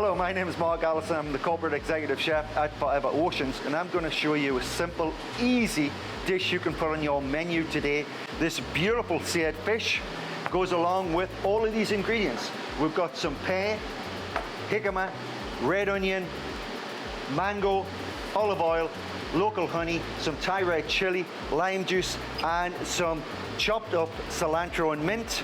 Hello, my name is Mark Allison. I'm the Corporate Executive Chef at Forever Oceans, and I'm going to show you a simple, easy dish you can put on your menu today. This beautiful seared fish goes along with all of these ingredients. We've got some pear, jicama, red onion, mango, olive oil, local honey, some Thai red chili, lime juice, and some chopped up cilantro and mint.